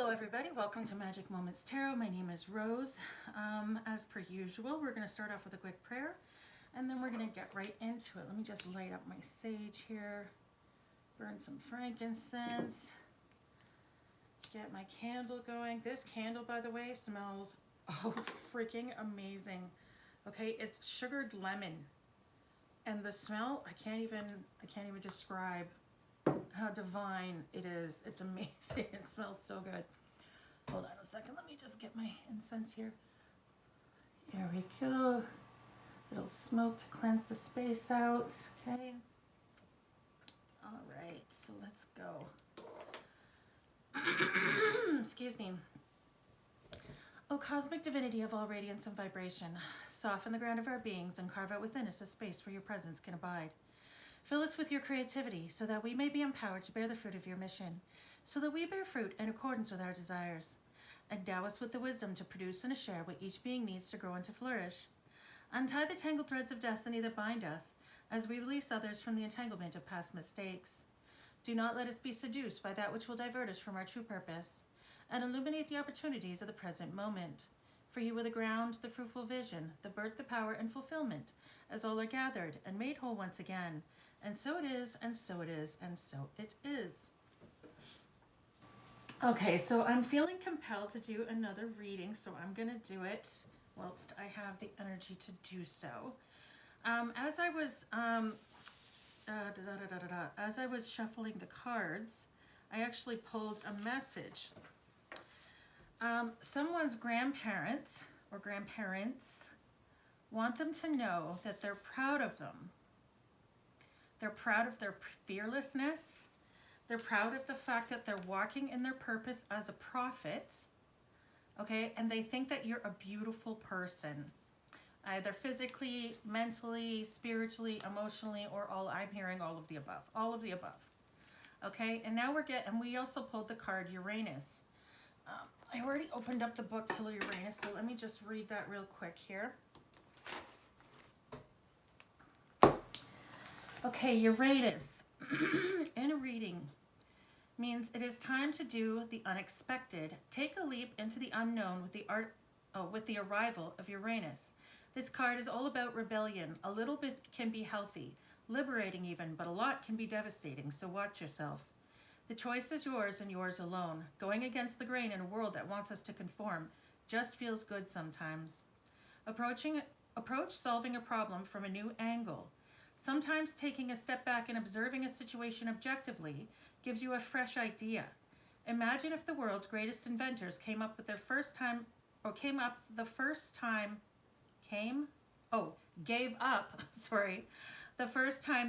Hello everybody, welcome to Magic Moments Tarot. My name is Rose. As per usual, we're going to start off with a quick prayer and then we're going to get right into it. Let me just light up my sage here, burn some frankincense, get my candle going. This candle, by the way, smells freaking amazing. Okay, it's sugared lemon, and the smell, I can't even describe how divine it is. It's amazing. It smells so good. Hold on a second. Let me just get my incense here. There we go. Little smoke to cleanse the space out. Okay. All right. So let's go. Excuse me. O cosmic divinity of all radiance and vibration, soften the ground of our beings and carve out within us a space where your presence can abide. Fill us with your creativity so that we may be empowered to bear the fruit of your mission, so that we bear fruit in accordance with our desires. Endow us with the wisdom to produce and to share what each being needs to grow and to flourish. Untie the tangled threads of destiny that bind us as we release others from the entanglement of past mistakes. Do not let us be seduced by that which will divert us from our true purpose, and illuminate the opportunities of the present moment. For you are the ground, the fruitful vision, the birth, the power, and fulfillment, as all are gathered and made whole once again. And so it is, and so it is, and so it is. Okay, so I'm feeling compelled to do another reading, so I'm going to do it whilst I have the energy to do so. As I was shuffling the cards, I actually pulled a message. Someone's grandparents or grandparents want them to know that they're proud of them. They're proud of their fearlessness. They're proud of the fact that they're walking in their purpose as a prophet. Okay, and they think that you're a beautiful person, either physically, mentally, spiritually, emotionally, or I'm hearing all of the above. All of the above. Okay, and now we also pulled the card Uranus. I already opened up the book to Uranus, so let me just read that real quick here. Okay, Uranus in a reading means it is time to do the unexpected. Take a leap into the unknown with the arrival of Uranus. This card is all about rebellion. A little bit can be healthy, liberating even, but a lot can be devastating, so watch yourself. The choice is yours and yours alone. Going against the grain in a world that wants us to conform just feels good sometimes. Approach solving a problem from a new angle. Sometimes taking a step back and observing a situation objectively gives you a fresh idea. Imagine if the world's greatest inventors gave up the first time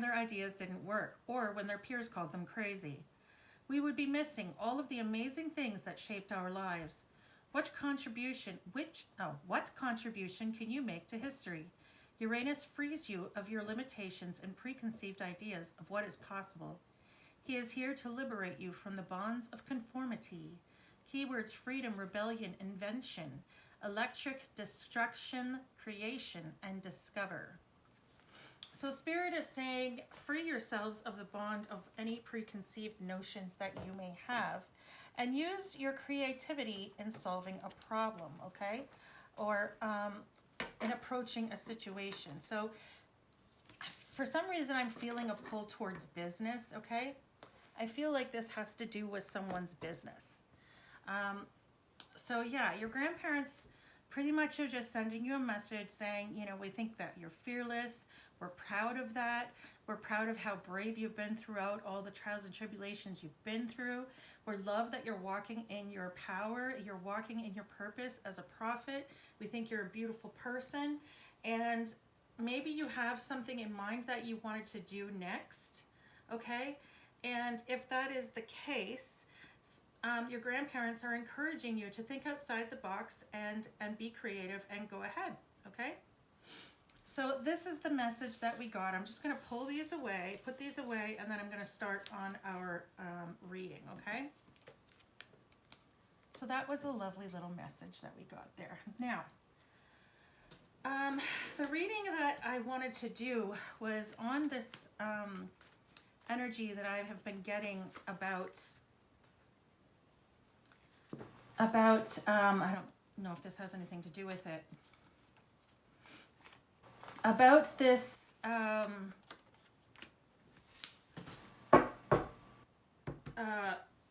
their ideas didn't work, or when their peers called them crazy. We would be missing all of the amazing things that shaped our lives. What contribution can you make to history? Uranus frees you of your limitations and preconceived ideas of what is possible. He is here to liberate you from the bonds of conformity. Keywords: freedom, rebellion, invention, electric, destruction, creation, and discover. So Spirit is saying, free yourselves of the bond of any preconceived notions that you may have, and use your creativity in solving a problem, okay? Or in approaching a situation. So for some reason, I'm feeling a pull towards business, okay? I feel like this has to do with someone's business. So yeah, your grandparents pretty much are just sending you a message saying, you know, we think that you're fearless. We're proud of that. We're proud of how brave you've been throughout all the trials and tribulations you've been through. We love that you're walking in your power. You're walking in your purpose as a prophet. We think you're a beautiful person. And maybe you have something in mind that you wanted to do next. Okay? And if that is the case, your grandparents are encouraging you to think outside the box and be creative and go ahead. Okay? So this is the message that we got. I'm just going to pull these away, put these away, and then I'm going to start on our reading, okay? So that was a lovely little message that we got there. Now, the reading that I wanted to do was on this energy that I have been getting about about, I don't know if this has anything to do with it, about this,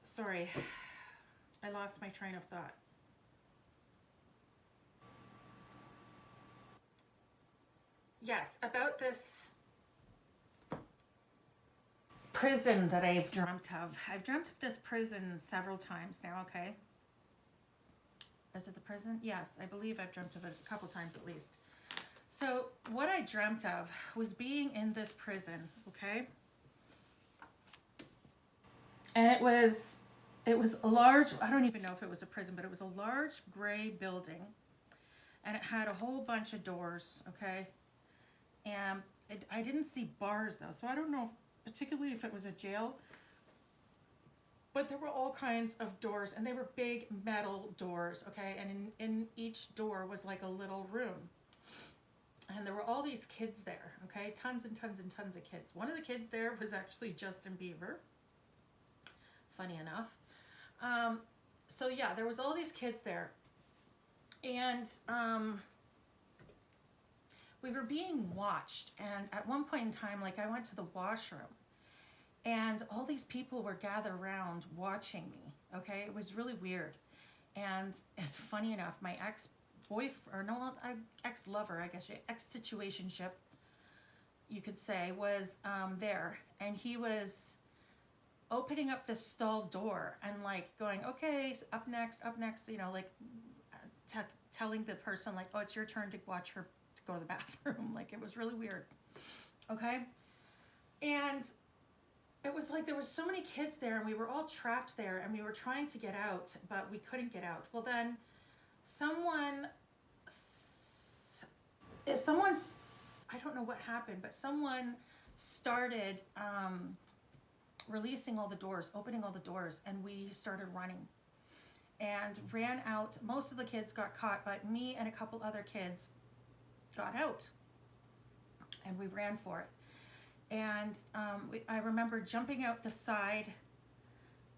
sorry, I lost my train of thought. Yes, about this prison that I've dreamt of. I've dreamt of this prison several times now, okay? Is it the prison? Yes, I believe I've dreamt of it a couple times at least. So what I dreamt of was being in this prison, okay? And it was a large, I don't even know if it was a prison, but it was a large gray building. And it had a whole bunch of doors, okay? And I didn't see bars though, so I don't know particularly if it was a jail. But there were all kinds of doors, and they were big metal doors, okay? And in each door was like a little room. And there were all these kids there, okay? Tons and tons and tons of kids. One of the kids there was actually Justin Bieber. Funny enough. So yeah, there was all these kids there. And we were being watched. And at one point in time, like I went to the washroom. And all these people were gathered around watching me, okay? It was really weird. And it's funny enough, my ex-lover, I guess, ex-situationship, you could say, was there. And he was opening up this stall door and like going, okay, up next, you know, like telling the person like, oh, it's your turn to watch her to go to the bathroom. Like it was really weird, okay? And it was like there were so many kids there and we were all trapped there and we were trying to get out, but we couldn't get out. Well, then someone, I don't know what happened, but someone started releasing all the doors, opening all the doors, and we started running and ran out. Most of the kids got caught, but me and a couple other kids got out and we ran for it. And I remember jumping out the side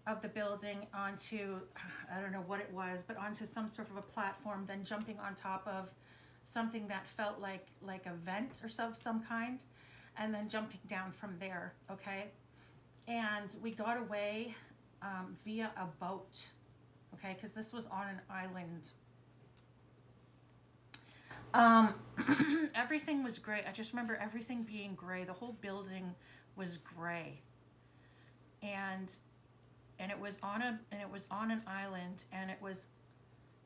of the building onto, I don't know what it was, but onto some sort of a platform, then jumping on top of something that felt like a vent or some kind, and then jumping down from there, okay? And we got away via a boat, okay? Because this was on an island. Everything was gray. I just remember everything being gray. The whole building was gray, and it was on an island, and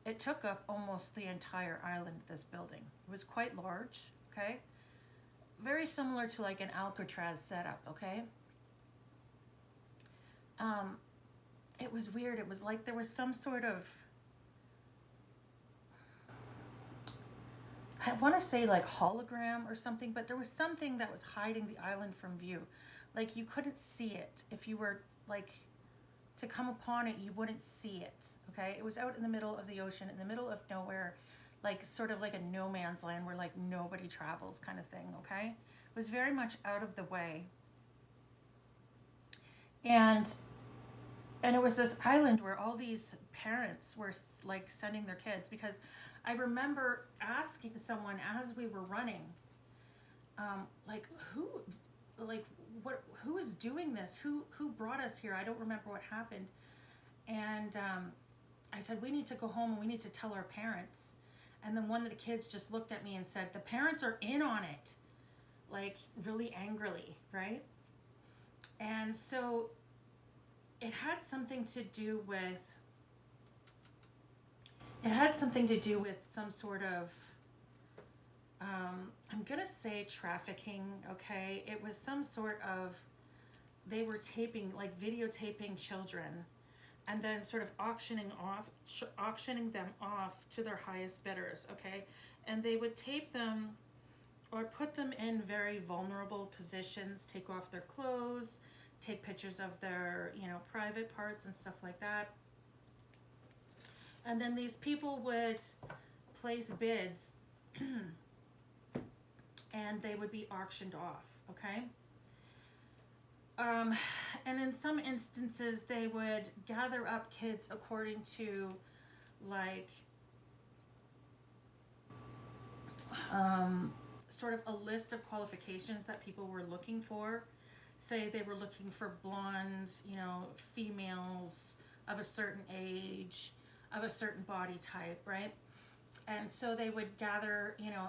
it took up almost the entire island. This building, it was quite large. Okay, very similar to like an Alcatraz setup. Okay. It was weird. It was like there was some sort of, I want to say like hologram or something, but there was something that was hiding the island from view. Like you couldn't see it. If you were like to come upon it, you wouldn't see it. Okay. It was out in the middle of the ocean, in the middle of nowhere, like sort of like a no man's land where like nobody travels kind of thing. Okay. It was very much out of the way. And it was this island where all these parents were like sending their kids, because I remember asking someone as we were running, who is doing this? Who brought us here? I don't remember what happened. And I said, we need to go home and we need to tell our parents. And then one of the kids just looked at me and said, the parents are in on it, like really angrily, right? And so it had something to do with some sort of, I'm gonna say trafficking, okay? It was some sort of, they were videotaping children and then sort of auctioning them off to their highest bidders, okay? And they would tape them or put them in very vulnerable positions, take off their clothes, take pictures of their, private parts and stuff like that. And then these people would place bids and they would be auctioned off, okay? And in some instances, they would gather up kids according to like sort of a list of qualifications that people were looking for. Say they were looking for blonde, you know, females of a certain age, of a certain body type, right? And so they would gather, you know,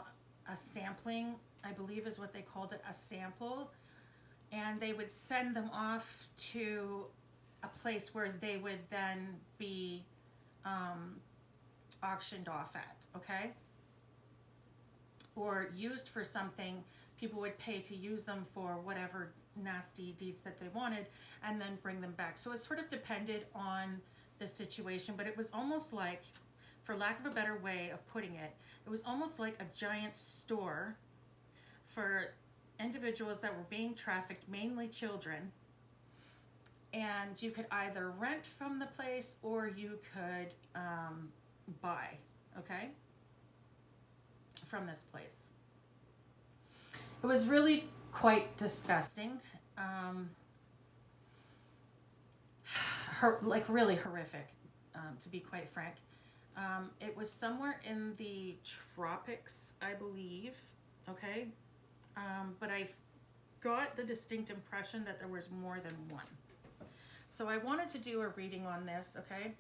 a sampling, I believe is what they called it, a sample, and they would send them off to a place where they would then be auctioned off at, okay? Or used for something. People would pay to use them for whatever nasty deeds that they wanted and then bring them back. So it sort of depended on the situation, but it was almost like, for lack of a better way of putting it, it was almost like a giant store for individuals that were being trafficked, mainly children. And you could either rent from the place or you could buy, okay, from this place. It was really quite disgusting, like really horrific, to be quite frank. It was somewhere in the tropics, I believe, okay? But I've got the distinct impression that there was more than one. So I wanted to do a reading on this, okay?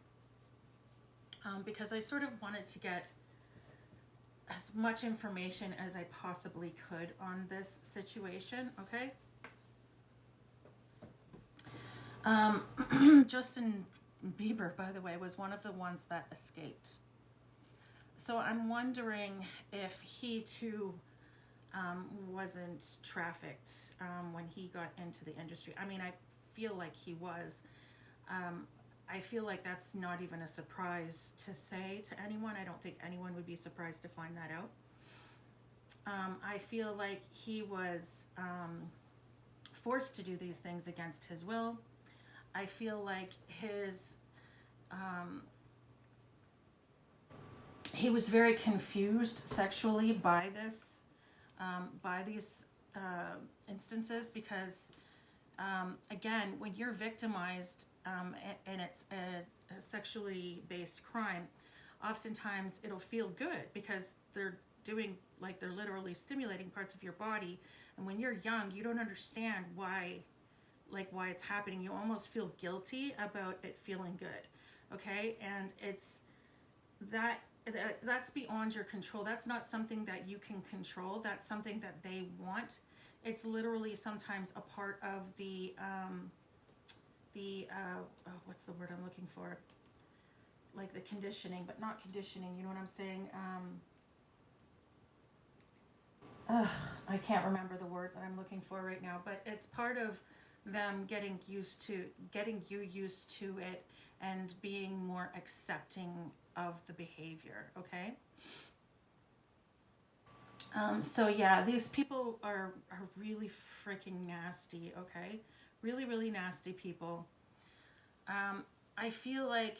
Because I sort of wanted to get as much information as I possibly could on this situation, okay? Justin Bieber, by the way, was one of the ones that escaped. So I'm wondering if he too wasn't trafficked when he got into the industry. I mean, I feel like he was. I feel like that's not even a surprise to say to anyone. I don't think anyone would be surprised to find that out. I feel like he was forced to do these things against his will. I feel like he was very confused sexually by these instances, because again, when you're victimized and it's a sexually based crime, oftentimes it'll feel good because they're doing, like, they're literally stimulating parts of your body, and when you're young you don't understand why it's happening. You almost feel guilty about it feeling good, okay? And it's that's beyond your control. That's not something that you can control. That's something that they want. It's literally sometimes a part of the what's the word I'm looking for? Like the conditioning, but not conditioning. You know what I'm saying? I can't remember the word that I'm looking for right now, but it's part of them getting you used to it and being more accepting of the behavior, okay? So yeah, these people are really freaking nasty, okay? Really, really nasty people. I feel like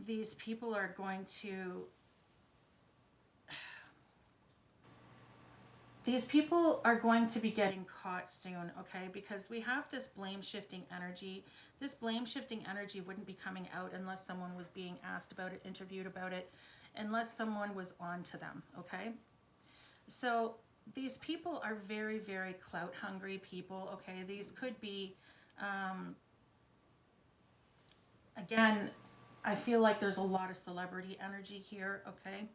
these people are going to... These people are going to be getting caught soon, okay? Because we have this blame-shifting energy. This blame-shifting energy wouldn't be coming out unless someone was being asked about it, interviewed about it, unless someone was on to them, okay? So these people are very, very clout-hungry people, okay? These could be, again, I feel like there's a lot of celebrity energy here, okay?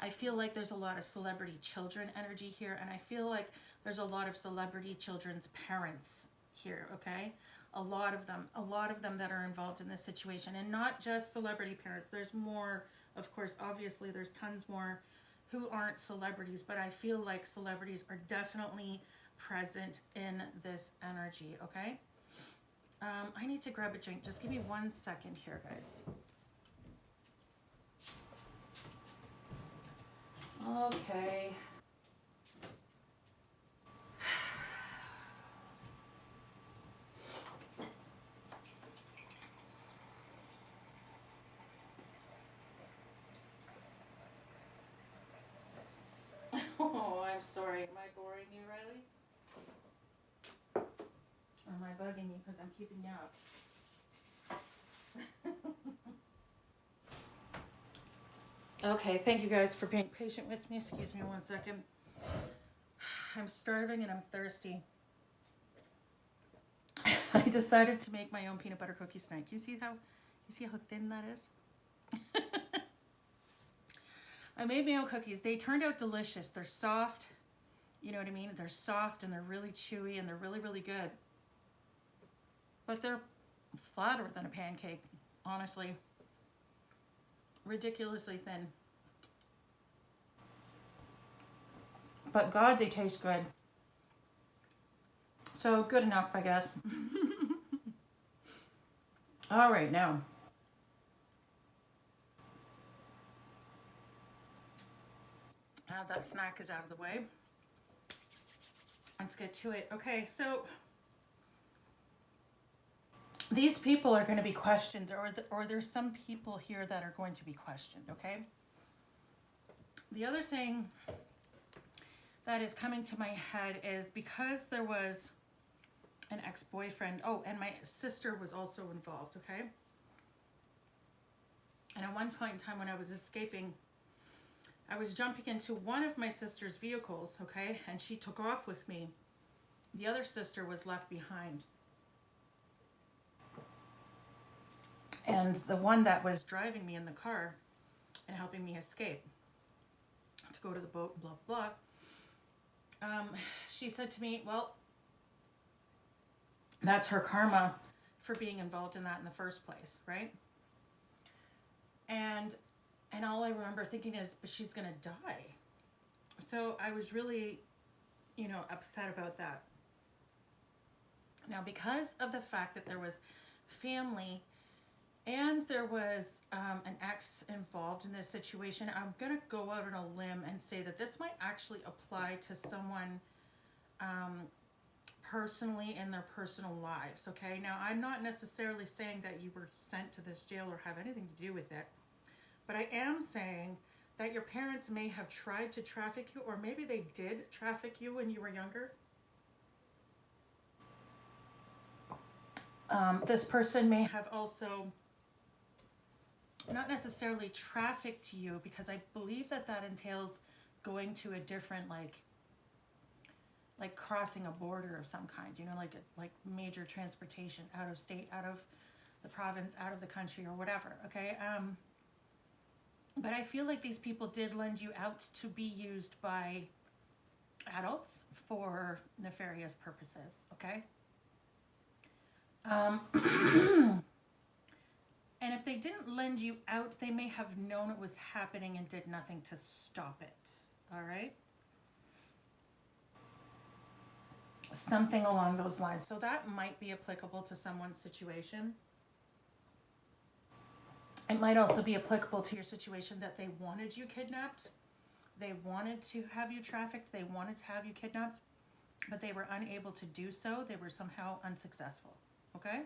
I feel like there's a lot of celebrity children energy here, and I feel like there's a lot of celebrity children's parents here, okay? A lot of them that are involved in this situation, and not just celebrity parents. There's more, of course, obviously there's tons more who aren't celebrities, but I feel like celebrities are definitely present in this energy, okay? I need to grab a drink. Just give me 1 second here, guys. Okay. Oh, I'm sorry. Am I boring you, Riley? Or am I bugging you because I'm keeping you up? Okay, thank you guys for being patient with me. Excuse me one second. I'm starving and I'm thirsty. I decided to make my own peanut butter cookies tonight. You see how thin that is? I made my own cookies. They turned out delicious. They're soft. You know what I mean? They're soft and they're really chewy and they're really, really good. But they're flatter than a pancake, honestly. Ridiculously thin. But God, they taste good. So good enough, I guess. All right, now. Now that snack is out of the way. Let's get to it. Okay, so these people are going to be questioned, or there's some people here that are going to be questioned, okay? The other thing that is coming to my head is because there was an ex-boyfriend. Oh, and my sister was also involved, okay? And at one point in time when I was escaping, I was jumping into one of my sister's vehicles, okay? And she took off with me. The other sister was left behind. And the one that was driving me in the car and helping me escape to go to the boat, blah, blah, she said to me, well, that's her karma for being involved in that in the first place, right? And all I remember thinking is, but she's going to die. So I was really, upset about that. Now, because of the fact that there was family and there was an ex involved in this situation, I'm going to go out on a limb and say that this might actually apply to someone personally in their personal lives, okay? Now, I'm not necessarily saying that you were sent to this jail or have anything to do with it, but I am saying that your parents may have tried to traffic you, or maybe they did traffic you when you were younger. This person may have also not necessarily trafficked you, because I believe that entails going to a different, like crossing a border of some kind, like major transportation out of state, out of the province, out of the country, or whatever, okay? But I feel like these people did lend you out to be used by adults for nefarious purposes, okay? And if they didn't lend you out, they may have known it was happening and did nothing to stop it, all right? Something along those lines. So that might be applicable to someone's situation. It might also be applicable to your situation that they wanted you kidnapped. They wanted to have you trafficked. They wanted to have you kidnapped, but they were unable to do so. They were somehow unsuccessful, okay?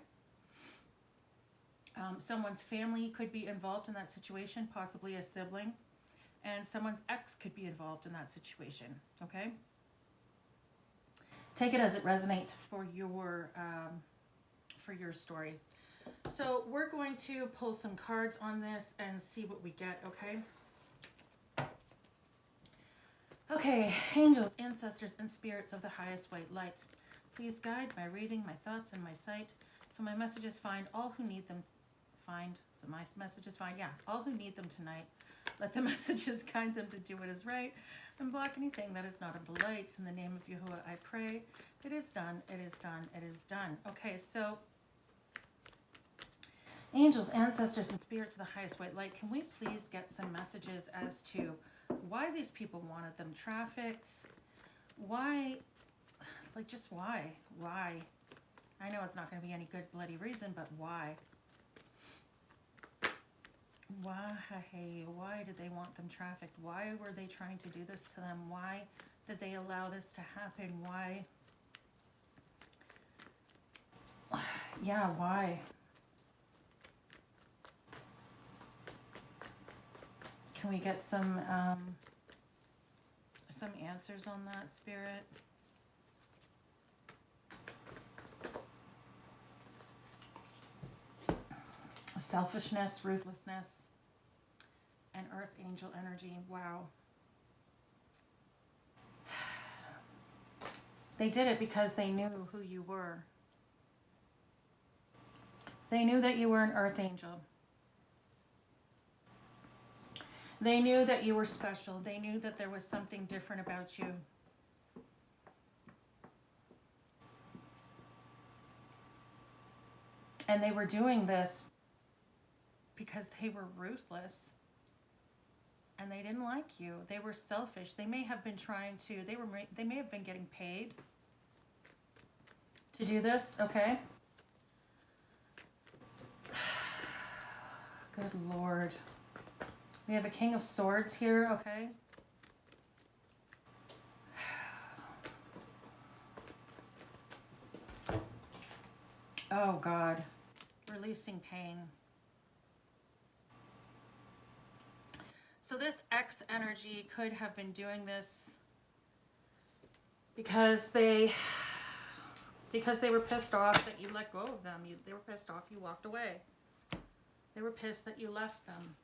Someone's family could be involved in that situation, possibly a sibling, and someone's ex could be involved in that situation, okay? Take it as it resonates for your story. So we're going to pull some cards on this and see what we get, okay? Okay, angels, ancestors, and spirits of the highest white light, please guide my reading, my thoughts, and my sight, so my messages find all who need them. All who need them tonight. Let the messages guide them to do what is right and block anything that is not of the light. In the name of Yahuwah, I pray. It is done, it is done, it is done. Okay, so angels, ancestors, and spirits of the highest white light, can we please get some messages as to why these people wanted them trafficked? Why? Just why? Why? I know it's not going to be any good bloody reason, but why? Why did they want them trafficked? Why were they trying to do this to them? Why did they allow this to happen? Why? Yeah, why? Can we get some answers on that, Spirit? Selfishness, ruthlessness, and earth angel energy. Wow. They did it because they knew who you were. They knew that you were an earth angel. They knew that you were special. They knew that there was something different about you. And they were doing this because they were ruthless. And they didn't like you. They were selfish. They may have been trying to, they may have been getting paid to do this, okay? Good Lord. We have a King of Swords here, okay? Oh, God. Releasing pain. So this X energy could have been doing this because they were pissed off that you let go of them. They were pissed off you walked away. They were pissed that you left them.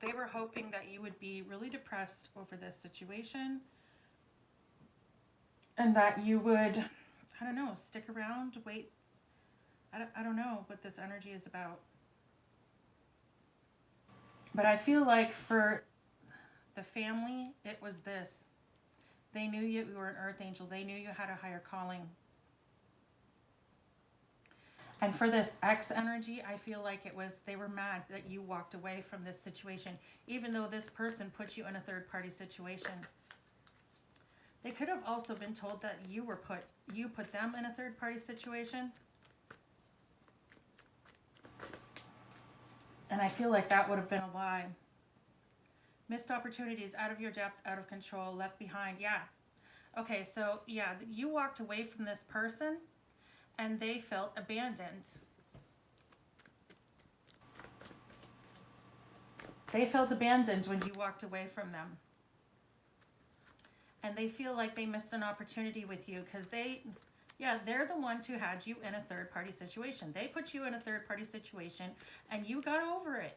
They were hoping that you would be really depressed over this situation and that you would, I don't know, stick around, wait. I don't know what this energy is about. But I feel like for the family, it was this. They knew you were an earth angel. They knew you had a higher calling. And for this X energy, I feel like it was, they were mad that you walked away from this situation, even though this person put you in a third-party situation. They could have also been told that you put them in a third-party situation. And I feel like that would have been a lie. Missed opportunities, out of your depth, out of control, left behind. Yeah. Okay, so yeah, you walked away from this person and they felt abandoned. They felt abandoned when you walked away from them. And they feel like they missed an opportunity with you because they're the ones who had you in a third-party situation. They put you in a third-party situation and you got over it.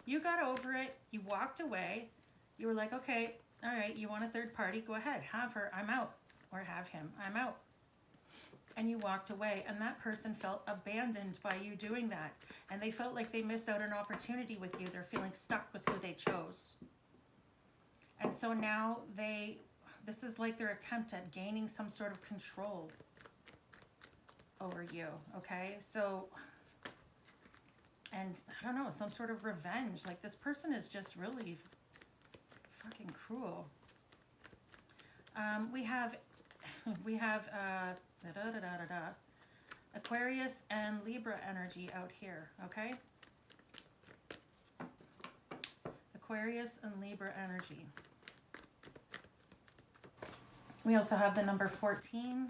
You got over it. You walked away. You were like, okay, all right, you want a third party? Go ahead. Have her. I'm out. Or have him. I'm out. And you walked away. And that person felt abandoned by you doing that. And they felt like they missed out an opportunity with you. They're feeling stuck with who they chose. And so now this is like their attempt at gaining some sort of control over you. Okay? So, and I don't know, some sort of revenge. Like this person is just really fucking cruel. We have Aquarius and Libra energy out here, okay? Aquarius and Libra energy. We also have the number 14.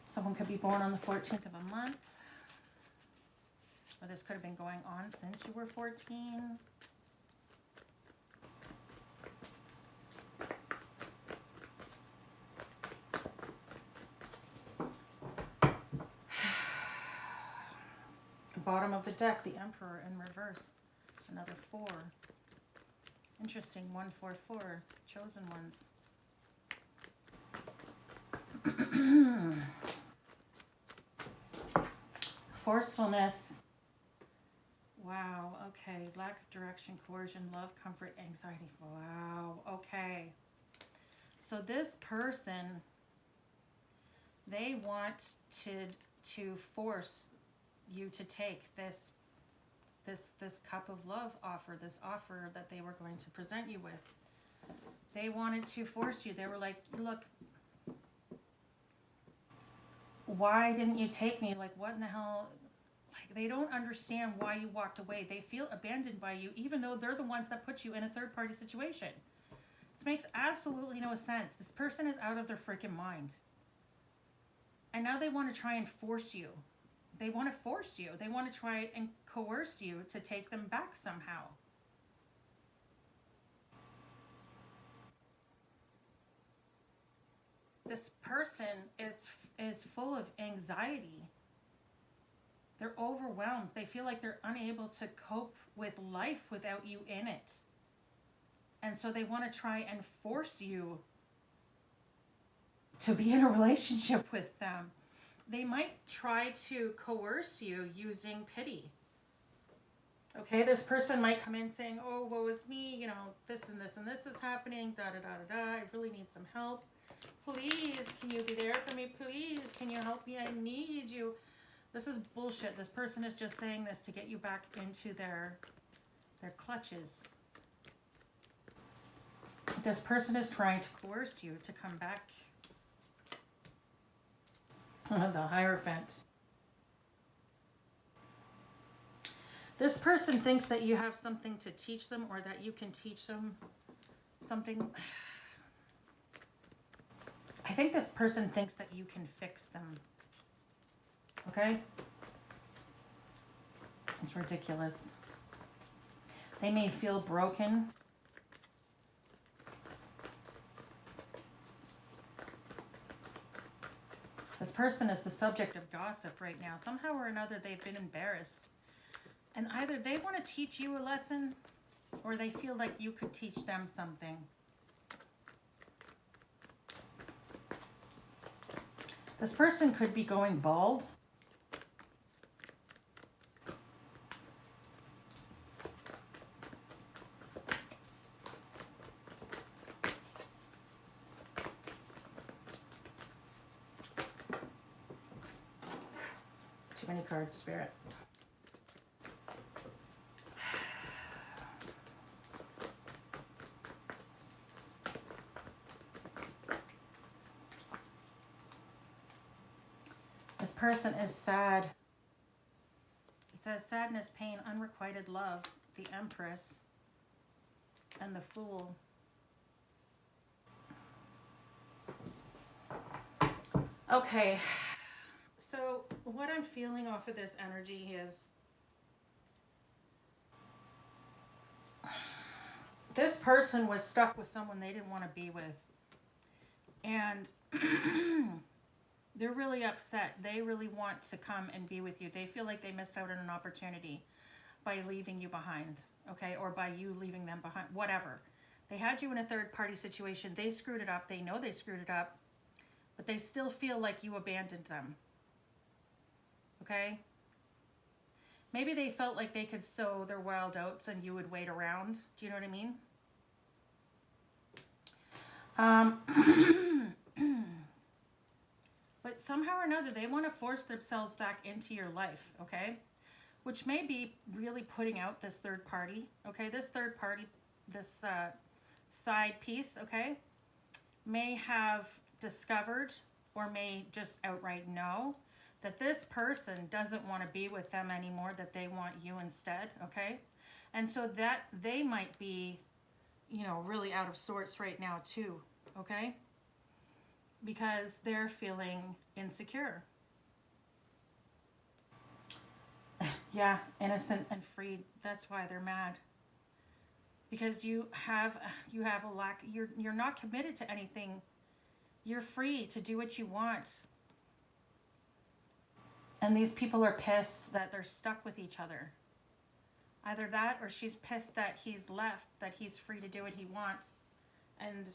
Someone could be born on the 14th of a month. Or this could have been going on since you were 14. The bottom of the deck, the Emperor in reverse. Another 4. Interesting, 144. Chosen ones. Forcefulness. Wow, okay. Lack of direction, coercion, love, comfort, anxiety. Wow, okay. So this person, they want to force you to take this cup of love offer, this offer that they were going to present you with. They wanted to force you. They were like, look, why didn't you take me? Like, what in the hell? Like, they don't understand why you walked away. They feel abandoned by you, even though they're the ones that put you in a third-party situation. This makes absolutely no sense. This person is out of their freaking mind. And now they want to try and force you. They want to force you. They want to try and coerce you to take them back somehow. this person is full of anxiety. They're overwhelmed. They feel like they're unable to cope with life without you in it. And so they want to try and force you to be in a relationship with them. They might try to coerce you using pity. Okay, this person might come in saying, oh, woe is me, you know, this and this and this is happening, da da da da da, I really need some help. Please, can you be there for me? Please, can you help me? I need you. This is bullshit. This person is just saying this to get you back into their clutches. This person is trying to coerce you to come back. The Hierophant. This person thinks that you have something to teach them, or that you can teach them something. I think this person thinks that you can fix them. Okay? It's ridiculous. They may feel broken. This person is the subject of gossip right now. Somehow or another, they've been embarrassed. And either they want to teach you a lesson, or they feel like you could teach them something. This person could be going bald. Too many cards, Spirit. This person is sad. It says sadness, pain, unrequited love, the Empress, and the Fool. Okay, so what I'm feeling off of this energy is this person was stuck with someone they didn't want to be with. And they're really upset. They really want to come and be with you. They feel like they missed out on an opportunity by leaving you behind, okay? Or by you leaving them behind, whatever. They had you in a third-party situation. They screwed it up. They know they screwed it up, but they still feel like you abandoned them, okay? Maybe they felt like they could sow their wild oats and you would wait around. Do you know what I mean? But somehow or another, they want to force themselves back into your life, okay? Which may be really putting out this third party, okay? This third party, this side piece, okay, may have discovered or may just outright know that this person doesn't want to be with them anymore, that they want you instead, okay? And so that they might be, you know, really out of sorts right now too, okay? Because they're feeling insecure. Yeah, innocent and free. That's why they're mad. Because you have a lack, you're not committed to anything. You're free to do what you want. And these people are pissed that they're stuck with each other. Either that, or she's pissed that he's left, that he's free to do what he wants. And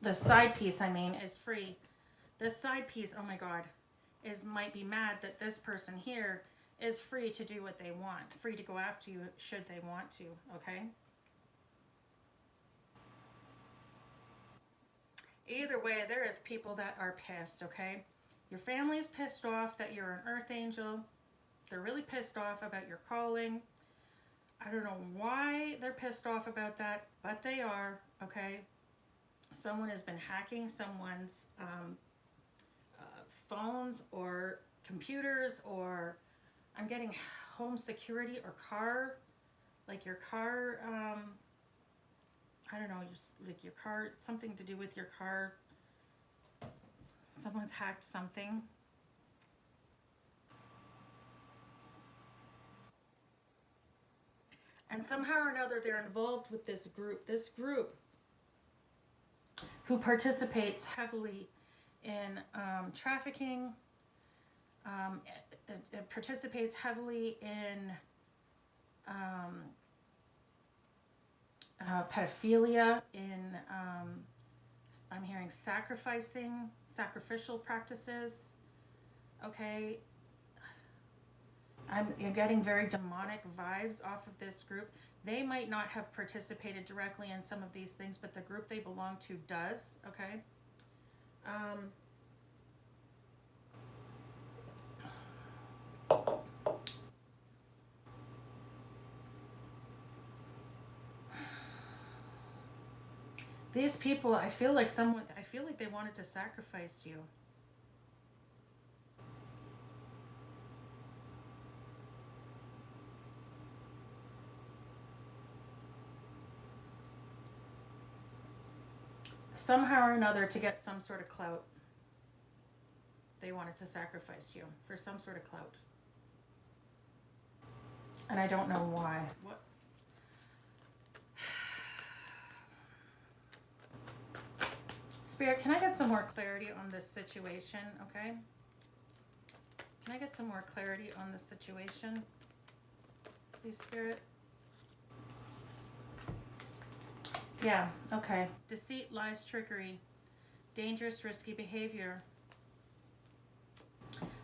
the side piece, I mean, is free. This side piece, oh my God, might be mad that this person here is free to do what they want. Free to go after you should they want to, okay? Either way, there is people that are pissed, okay? Your family is pissed off that you're an earth angel. They're really pissed off about your calling. I don't know why they're pissed off about that, but they are, okay? Someone has been hacking someone's phones or computers, or I'm getting home security or car, like your car, I don't know, just like your car, something to do with your car. Someone's hacked something. And somehow or another, they're involved with this group. This group who participates heavily in trafficking. It participates heavily in pedophilia, in I'm hearing sacrificial practices. Okay, you're getting very demonic vibes off of this group. They might not have participated directly in some of these things, but the group they belong to does. Okay. These people, I feel like they wanted to sacrifice you. Somehow or another, to get some sort of clout. They wanted to sacrifice you for some sort of clout. And I don't know why. What? Spirit, can I get some more clarity on this situation, okay? Can I get some more clarity on this situation, please, Spirit? Yeah, okay. Deceit, lies, trickery, dangerous, risky behavior,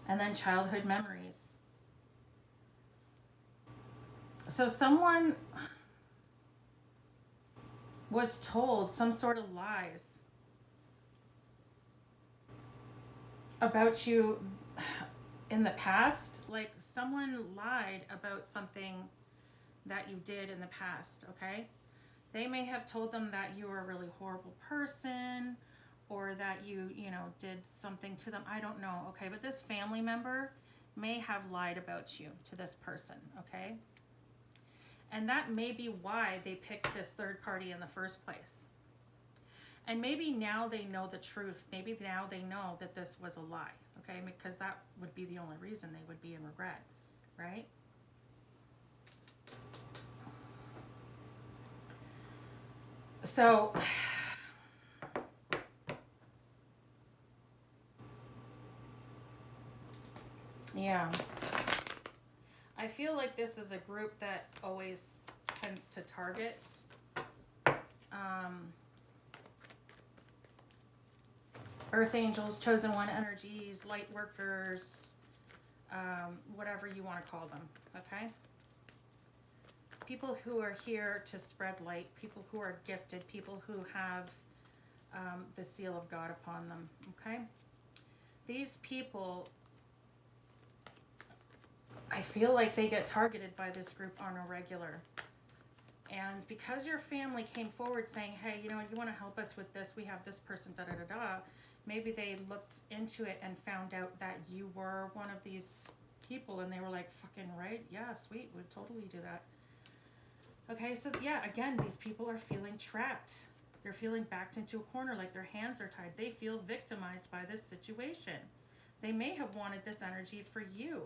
and then childhood memories. So someone was told some sort of lies about you in the past. Like someone lied about something that you did in the past, okay? They may have told them that you were a really horrible person, or that you did something to them. I don't know, okay? But this family member may have lied about you to this person, okay? And that may be why they picked this third party in the first place. And maybe now they know the truth. Maybe now they know that this was a lie, okay? Because that would be the only reason they would be in regret, right? So, yeah. I feel like this is a group that always tends to target Earth angels, chosen one energies, light workers, whatever you want to call them, okay? People who are here to spread light, people who are gifted, people who have the seal of God upon them, okay? These people, I feel like they get targeted by this group on a regular. And because your family came forward saying, hey, you want to help us with this, we have this person, da-da-da-da, maybe they looked into it and found out that you were one of these people, and they were like, fucking right, yeah, sweet, we'd totally do that. Okay, so yeah, again, these people are feeling trapped. They're feeling backed into a corner, like their hands are tied. They feel victimized by this situation. They may have wanted this energy for you.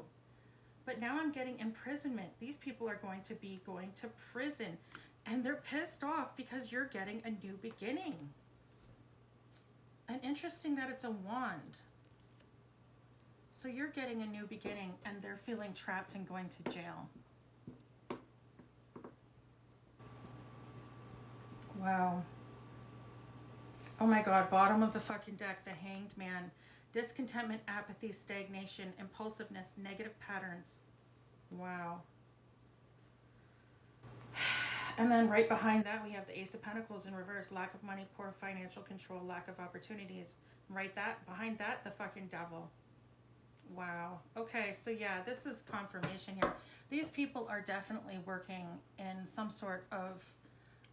But now I'm getting imprisonment. These people are going to be going to prison. And they're pissed off because you're getting a new beginning. And interesting that it's a wand. So you're getting a new beginning and they're feeling trapped and going to jail. Wow. Oh my God, bottom of the fucking deck, the Hanged Man. Discontentment, apathy, stagnation, impulsiveness, negative patterns. Wow. And then right behind that, we have the Ace of Pentacles in reverse. Lack of money, poor financial control, lack of opportunities. Behind that, the fucking Devil. Wow. Okay, so yeah, this is confirmation here. These people are definitely working in some sort of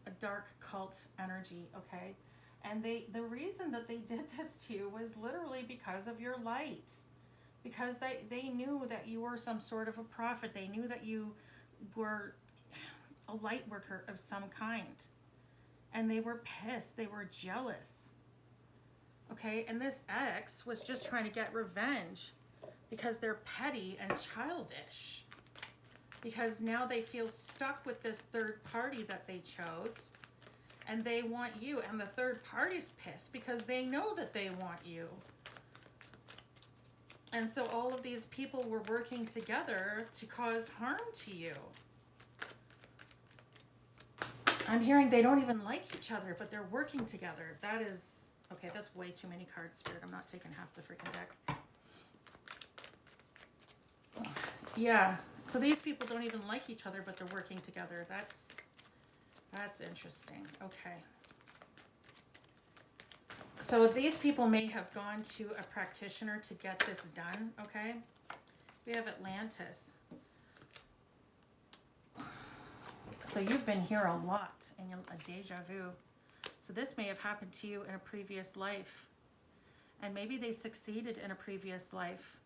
a dark cult energy, okay? And the reason that they did this to you was literally because of your light. Because they knew that you were some sort of a prophet. They knew that you were a light worker of some kind. And they were pissed. They were jealous. Okay? And this ex was just trying to get revenge because they're petty and childish. Because now they feel stuck with this third party that they chose. And they want you, and the third party's pissed because they know that they want you. And so all of these people were working together to cause harm to you. I'm hearing they don't even like each other, but they're working together. That is, okay, that's way too many cards, Spirit. I'm not taking half the freaking deck. Yeah, so these people don't even like each other, but they're working together. That's interesting. Okay. So these people may have gone to a practitioner to get this done, okay? We have Atlantis. So you've been here a lot in a deja vu. So this may have happened to you in a previous life. And maybe they succeeded in a previous life.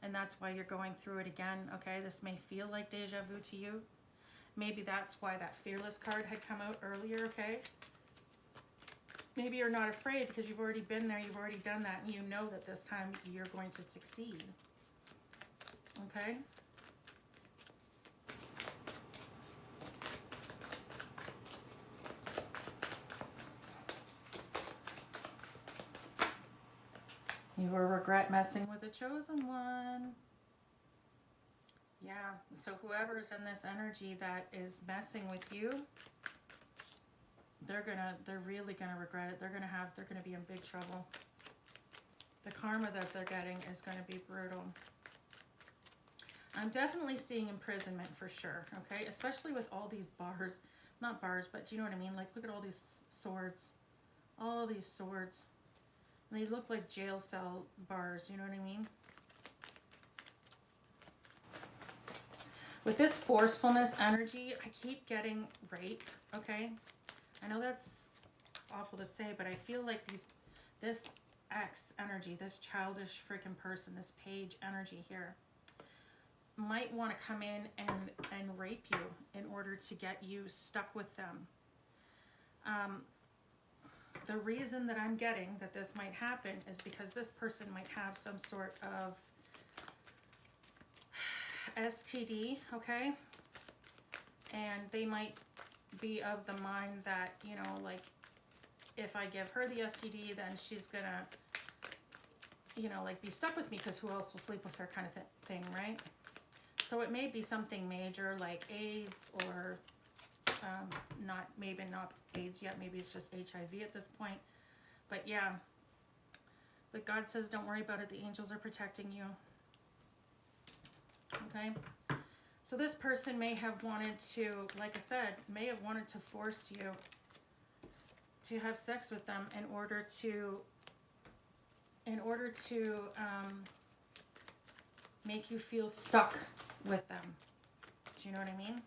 And that's why you're going through it again, okay? This may feel like deja vu to you. Maybe that's why that Fearless card had come out earlier, okay? Maybe you're not afraid because you've already been there, you've already done that, and you know that this time you're going to succeed. Okay? You will regret messing with the chosen one. Yeah, so whoever's in this energy that is messing with you, they're really gonna regret it. They're gonna be in big trouble. The karma that they're getting is gonna be brutal. I'm definitely seeing imprisonment for sure, okay? Especially with all these bars. Not bars, but do you know what I mean? Like, look at all these swords. All these swords. They look like jail cell bars, you know what I mean? With this forcefulness energy, I keep getting rape, okay? I know that's awful to say, but I feel like this X energy, this childish freaking person, this page energy here, might want to come in and rape you in order to get you stuck with them. The reason that I'm getting that this might happen is because this person might have some sort of STD, okay? And they might be of the mind that, you know, like, if I give her the STD, then she's gonna, you know, like, be stuck with me because who else will sleep with her kind of thing, right? So it may be something major like AIDS or maybe not AIDS yet. Maybe it's just HIV at this point. But yeah, but God says don't worry about it. The angels are protecting you. Okay? So this person may have wanted to, like I said, may have wanted to force you to have sex with them in order to make you feel stuck with them. Do you know what I mean?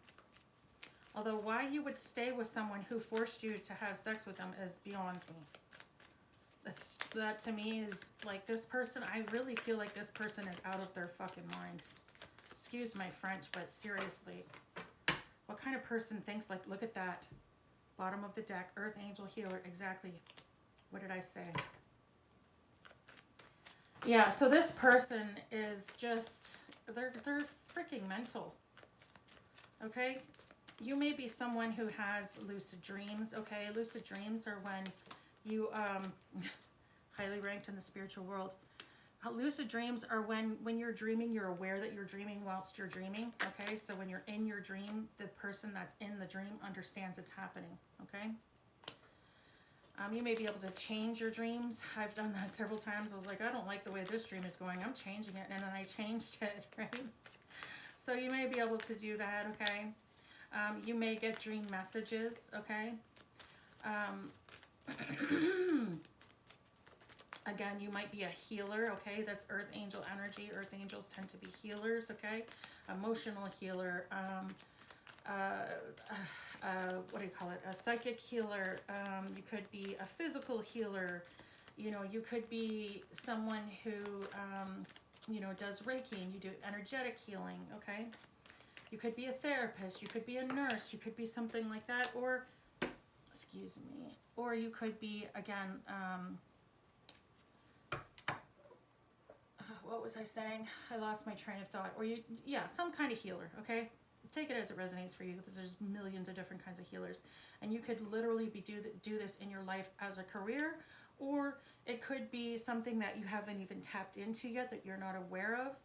Although why you would stay with someone who forced you to have sex with them is beyond me. That to me is like, this person, I really feel like this person is out of their fucking mind. Excuse my French, but seriously. What kind of person thinks like, look at that. Bottom of the deck, Earth Angel Healer, exactly. What did I say? Yeah, so this person is just, they're freaking mental. Okay? You may be someone who has lucid dreams, okay? Lucid dreams are when you, highly ranked in the spiritual world. Lucid dreams are when you're dreaming, you're aware that you're dreaming whilst you're dreaming, okay? So when you're in your dream, the person that's in the dream understands it's happening, okay? You may be able to change your dreams. I've done that several times. I was like, I don't like the way this dream is going. I'm changing it, and then I changed it, right? So you may be able to do that, okay? You may get dream messages, okay? Again, you might be a healer, okay? That's Earth Angel energy. Earth Angels tend to be healers, okay? Emotional healer, what do you call it? A psychic healer. You could be a physical healer. You know, you could be someone who, you know, does Reiki and you do energetic healing, okay? You could be a therapist. You could be a nurse. You could be something like that. Or, excuse me, or you could be, again, what was I saying? I lost my train of thought. Or you, yeah, some kind of healer, okay? take it as it resonates for you, because there's millions of different kinds of healers, and you could literally do this in your life as a career, or it could be something that you haven't even tapped into yet, that you're not aware of.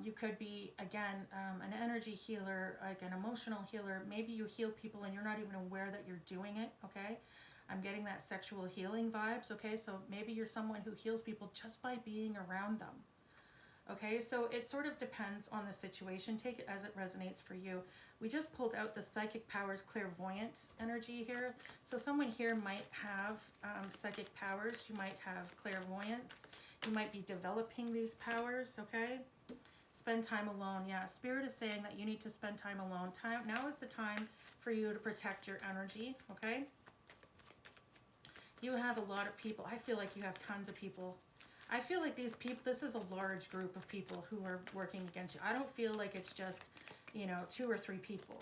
You could be, again, an energy healer, like an emotional healer. Maybe you heal people and you're not even aware that you're doing it, okay? I'm getting that sexual healing vibes, okay? So maybe you're someone who heals people just by being around them, okay? So it sort of depends on the situation. Take it as it resonates for you. We just pulled out the psychic powers, clairvoyant energy here. So someone here might have psychic powers. You might have clairvoyance. You might be developing these powers, okay? Spend time alone. Yeah, Spirit is saying that you need to spend time alone. Now is the time for you to protect your energy, okay? You have a lot of people. I feel like you have tons of people. I feel like these people, this is a large group of people who are working against you. I don't feel like it's just, you know, 2 or 3 people.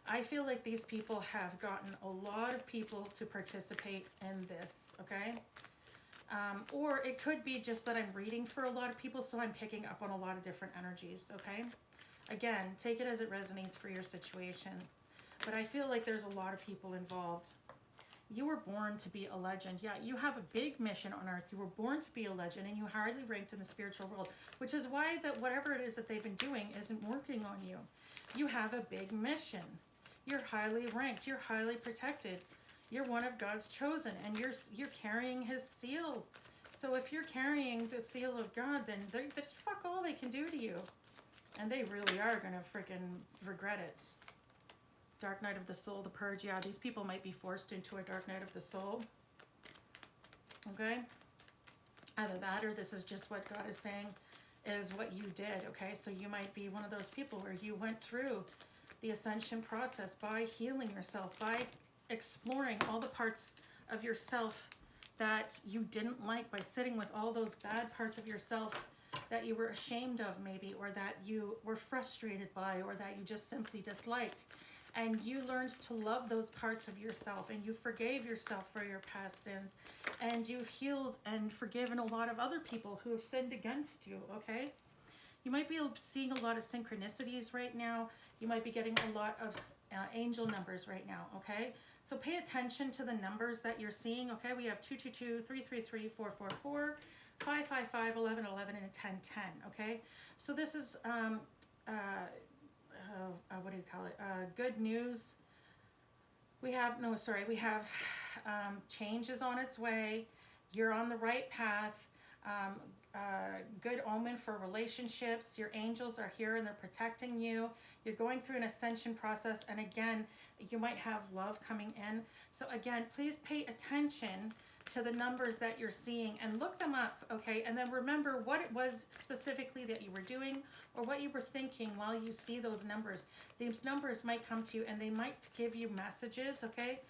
I feel like these people have gotten a lot of people to participate in this, okay? Or it could be just that I'm reading for a lot of people, so I'm picking up on a lot of different energies, okay? Again, take it as it resonates for your situation. But I feel like there's a lot of people involved. You were born to be a legend. Yeah, you have a big mission on earth. You were born to be a legend, and you are highly ranked in the spiritual world, which is why that whatever it is that they've been doing isn't working on you. You have a big mission. You're highly ranked. You're highly protected. You're one of God's chosen, and you're carrying his seal. So if you're carrying the seal of God, then fuck all they can do to you. And they really are going to freaking regret it. Dark night of the soul, the purge. Yeah, these people might be forced into a dark night of the soul. Okay? Either that, or this is just what God is saying is what you did. Okay? So you might be one of those people where you went through the ascension process by healing yourself, by exploring all the parts of yourself that you didn't like, by sitting with all those bad parts of yourself that you were ashamed of maybe, or that you were frustrated by, or that you just simply disliked. And you learned to love those parts of yourself, and you forgave yourself for your past sins, and you've healed and forgiven a lot of other people who have sinned against you, okay? You might be seeing a lot of synchronicities right now. You might be getting a lot of angel numbers right now, okay? So pay attention to the numbers that you're seeing, okay? We have 222, 333, 444, 555, 1111, and 1010, okay? So this is, what do you call it? Good news. We have change is on its way. You're on the right path. Good omen for relationships. Your angels are here and they're protecting you. You're going through an ascension process, and again, you might have love coming in. So again, please pay attention to the numbers that you're seeing and look them up, okay? And then remember what it was specifically that you were doing or what you were thinking while you see those numbers. These numbers might come to you and they might give you messages, okay?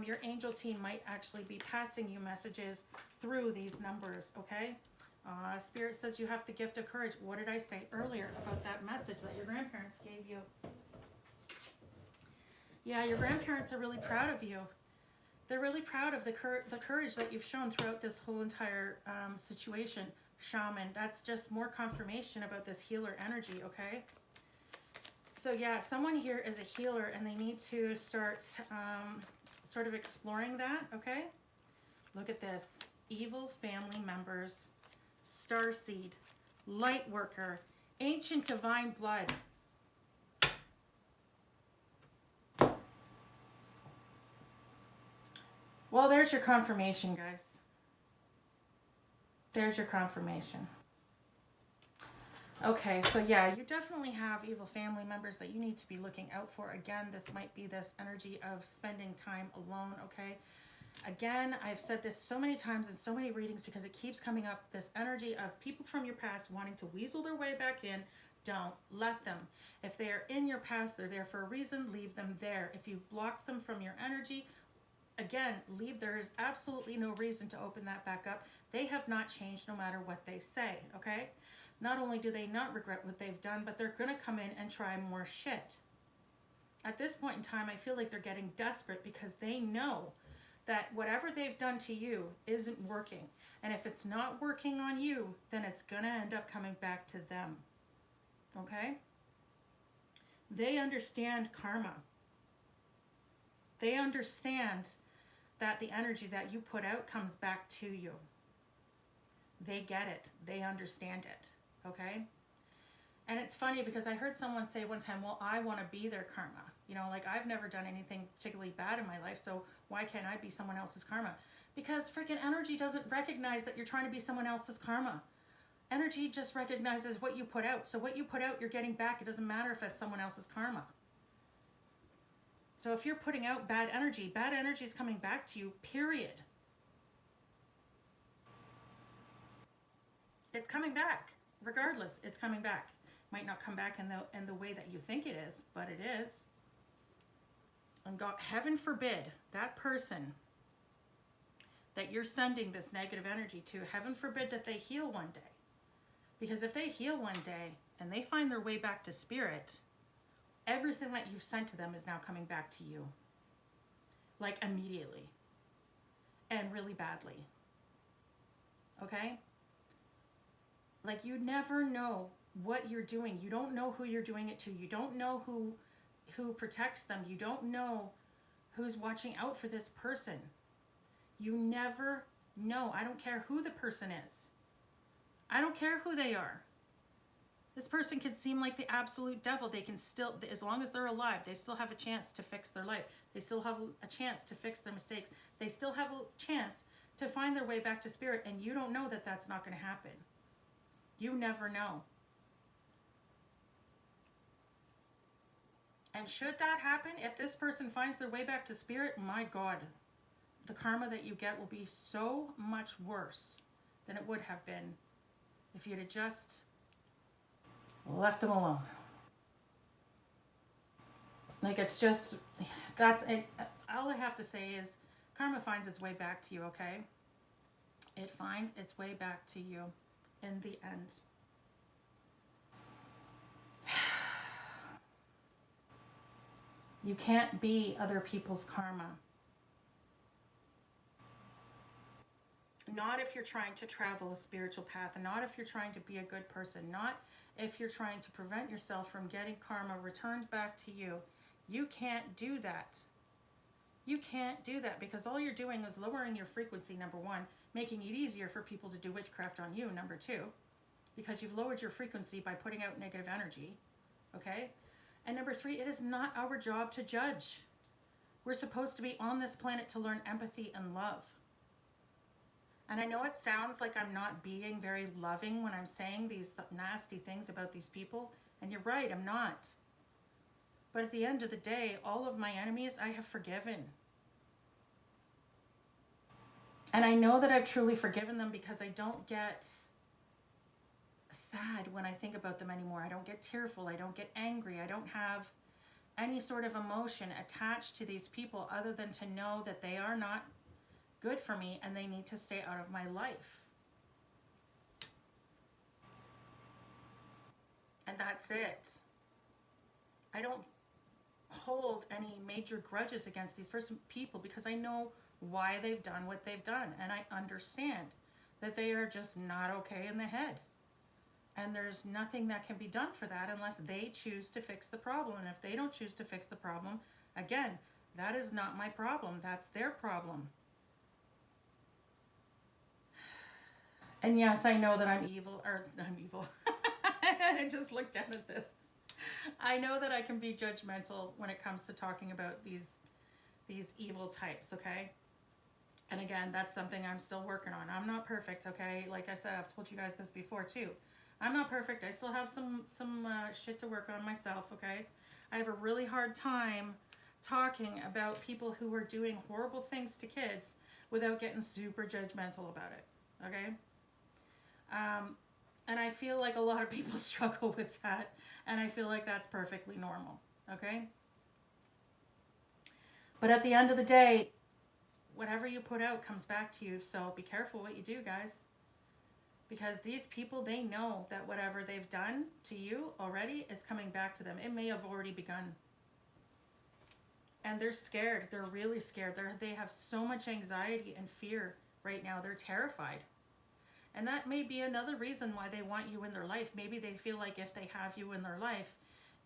Your angel team might actually be passing you messages through these numbers, okay? Spirit says you have the gift of courage. What did I say earlier about that message that your grandparents gave you? Yeah, your grandparents are really proud of you. They're really proud of the courage that you've shown throughout this whole entire situation. Shaman, that's just more confirmation about this healer energy, okay? So yeah, someone here is a healer and they need to start sort of exploring that, okay? Look at this. Evil family members, starseed, light worker, ancient divine blood. Well, there's your confirmation, guys. There's your confirmation. Okay, so yeah, you definitely have evil family members that you need to be looking out for. Again, this might be this energy of spending time alone, okay? Again, I've said this so many times in so many readings because it keeps coming up, this energy of people from your past wanting to weasel their way back in. Don't let them. If they are in your past, they're there for a reason, leave them there. If you've blocked them from your energy, again, leave. There is absolutely no reason to open that back up. They have not changed no matter what they say, okay? Not only do they not regret what they've done, but they're going to come in and try more shit. At this point in time, I feel like they're getting desperate because they know that whatever they've done to you isn't working. And if it's not working on you, then it's going to end up coming back to them. Okay? They understand karma. They understand that the energy that you put out comes back to you. They get it. They understand it. Okay? And it's funny because I heard someone say one time, well, I want to be their karma. You know, like, I've never done anything particularly bad in my life, so why can't I be someone else's karma? Because freaking energy doesn't recognize that you're trying to be someone else's karma. Energy just recognizes what you put out. So what you put out, you're getting back. It doesn't matter if it's someone else's karma. So if you're putting out bad energy is coming back to you, period. It's coming back. Regardless, it's coming back. Might not come back in the way that you think it is, but it is. And God, heaven forbid, that person that you're sending this negative energy to, heaven forbid that they heal one day. Because if they heal one day and they find their way back to spirit, everything that you've sent to them is now coming back to you. Like immediately. And really badly. Okay? Like, you never know what you're doing. You don't know who you're doing it to. You don't know who protects them. You don't know who's watching out for this person. You never know. I don't care who the person is. I don't care who they are. This person can seem like the absolute devil. They can still, as long as they're alive, they still have a chance to fix their life. They still have a chance to fix their mistakes. They still have a chance to find their way back to spirit, and you don't know that that's not going to happen. You never know. And should that happen, if this person finds their way back to spirit, my God, the karma that you get will be so much worse than it would have been if you'd have just left them alone. Like, it's just, that's it. All I have to say is karma finds its way back to you, okay? It finds its way back to you in the end. You can't be other people's karma. Not if you're trying to travel a spiritual path, and not if you're trying to be a good person, not if you're trying to prevent yourself from getting karma returned back to you. You can't do that. You can't do that, because all you're doing is lowering your frequency, number one, making it easier for people to do witchcraft on you, number two, because you've lowered your frequency by putting out negative energy, okay? And number three, it is not our job to judge. We're supposed to be on this planet to learn empathy and love. And I know it sounds like I'm not being very loving when I'm saying these nasty things about these people. And you're right, I'm not. But at the end of the day, all of my enemies I have forgiven. And I know that I've truly forgiven them because I don't get sad when I think about them anymore. I don't get tearful. I don't get angry. I don't have any sort of emotion attached to these people other than to know that they are not good for me and they need to stay out of my life. And that's it. I don't hold any major grudges against these people because I know why they've done what they've done, and I understand that they are just not okay in the head. And there's nothing that can be done for that unless they choose to fix the problem. And if they don't choose to fix the problem, again, that is not my problem. That's their problem. And yes, I know that I'm evil. I just looked down at this. I know that I can be judgmental when it comes to talking about these evil types, okay? And again, that's something I'm still working on. I'm not perfect, okay? Like I said, I've told you guys this before too. I'm not perfect. I still have some shit to work on myself, okay? I have a really hard time talking about people who are doing horrible things to kids without getting super judgmental about it, okay? And I feel like a lot of people struggle with that, and I feel like that's perfectly normal, okay? But at the end of the day, whatever you put out comes back to you, so be careful what you do, guys. Because these people, they know that whatever they've done to you already is coming back to them. It may have already begun. And they're scared. They're really scared. They have so much anxiety and fear right now. They're terrified. And that may be another reason why they want you in their life. Maybe they feel like if they have you in their life,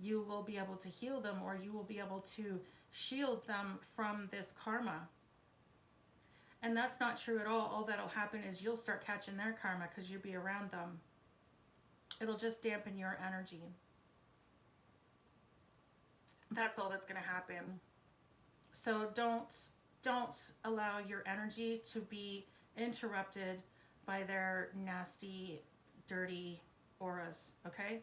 you will be able to heal them, or you will be able to shield them from this karma. And that's not true at all. All that'll happen is you'll start catching their karma because you'll be around them. It'll just dampen your energy. That's all that's going to happen. So don't allow your energy to be interrupted by their nasty, dirty auras, okay?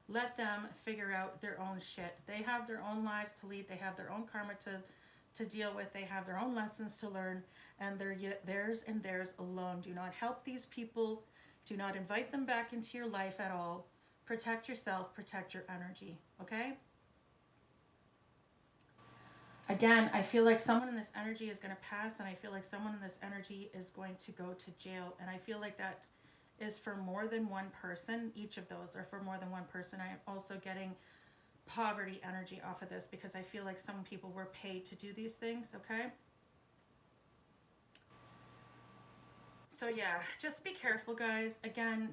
Let them figure out their own shit. They have their own lives to lead. They have their own karma to deal with. They have their own lessons to learn, and they're theirs and theirs alone. Do not help these people. Do not invite them back into your life at all. Protect yourself. Protect your energy, okay? Again, I feel like someone in this energy is going to pass, and I feel like someone in this energy is going to go to jail, and I feel like that is for more than one person. Each of those are for more than one person. I am also getting poverty energy off of this because I feel like some people were paid to do these things, okay? So yeah, just be careful, guys. Again,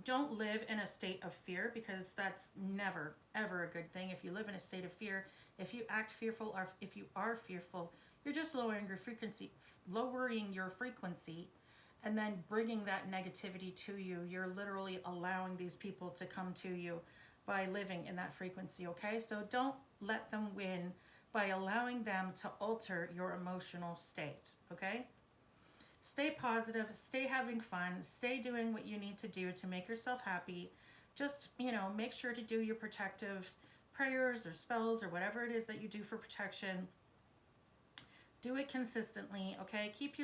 don't live in a state of fear, because that's never, ever a good thing. If you live in a state of fear, if you act fearful, or if you are fearful, you're just lowering your frequency, and then bringing that negativity to you. You're literally allowing these people to come to you by living in that frequency, okay? So don't let them win by allowing them to alter your emotional state, okay? Stay positive, stay having fun, stay doing what you need to do to make yourself happy. Just, make sure to do your protective prayers or spells or whatever it is that you do for protection. Do it consistently, okay? Keep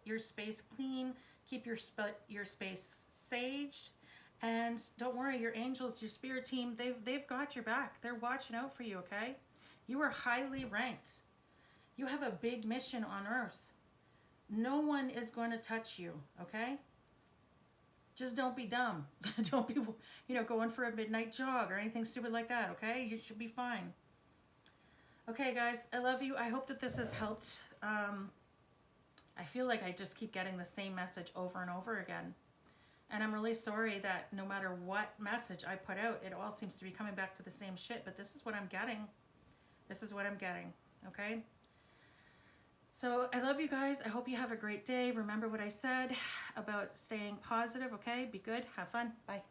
your space clean, keep your space saged, and don't worry, your angels, your spirit team, they've got your back. They're watching out for you, okay? You are highly ranked. You have a big mission on Earth. No one is going to touch you, okay? Just don't be dumb. Don't be, going for a midnight jog or anything stupid like that, okay? You should be fine. Okay, guys, I love you. I hope that this has helped. I feel like I just keep getting the same message over and over again. And I'm really sorry that no matter what message I put out, it all seems to be coming back to the same shit. But this is what I'm getting. This is what I'm getting, okay? So I love you guys. I hope you have a great day. Remember what I said about staying positive, okay? Be good. Have fun. Bye.